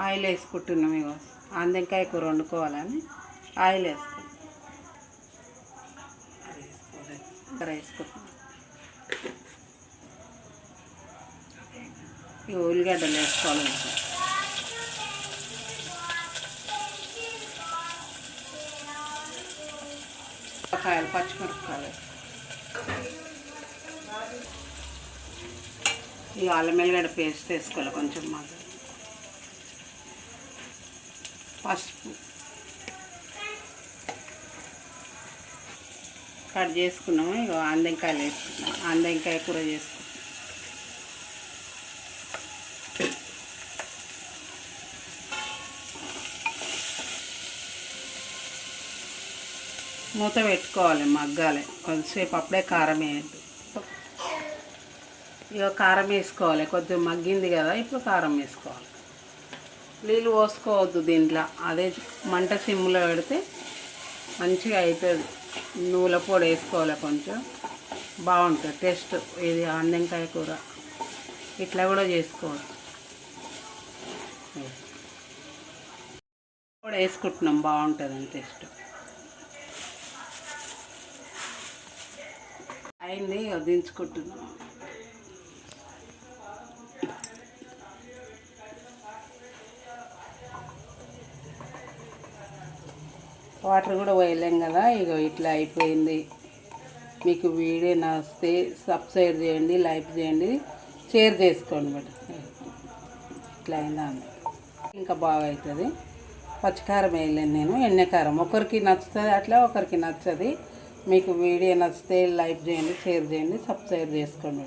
Oil వేసుకుంటున్నాం. ఇగో ఆందెంకాయ కూర వండుకోవాలని oil వేసుకుంటాం. వేసుకుంటాం. ఇక ఉల్లిగడ్డలు వేసుకోవాలి. కాయలు పచ్చిమిరపకాయలు, ఇక అల్లం వెల్లిగడ్డ పేస్ట్ వేసుకోవాలి కొంచెం. మాకు పసుపు కట్ చేసుకున్నాము. ఇక ఆందెంకాయలు వేసుకున్నాం. ఆందెంకాయ కూర చేసుకున్నాం. మూత పెట్టుకోవాలి, మగ్గాలి కొంచెంసేపు. అప్పుడే కారం వేయద్దు. ఇక కారం వేసుకోవాలి. కొంచెం మగ్గింది కదా, ఇప్పుడు కారం వేసుకోవాలి. నీళ్ళు పోసుకోవద్దు దీంట్లో. అదే మంట సిమ్లో పెడితే మంచిగా అవుతుంది. నువ్వుల పొడి వేసుకోవాలి కొంచెం, బాగుంటుంది టేస్ట్. ఇది ఆందెంకాయ కూర ఇట్లా కూడా చేసుకోవచ్చు. కూడా వేసుకుంటున్నాం, బాగుంటుంది టేస్ట్. అయింది, దించుకుంటున్నాం. వాటర్ కూడా పోయలేం కదా. ఇక ఇట్లా అయిపోయింది. మీకు వీడియో నచ్చితే సబ్స్క్రైబ్ చేయండి, లైక్ చేయండి, షేర్ చేసుకోండి. మేడం ఇట్లా అయిందా, ఇంకా బాగా అవుతుంది. పచ్చికారం వేయలేను నేను, ఎన్నెకారం. ఒకరికి నచ్చుతుంది అట్లా, ఒకరికి నచ్చది. మీకు వీడియో నచ్చితే లైక్ చేయండి, షేర్ చేయండి, సబ్స్క్రైబ్ చేసుకోండి.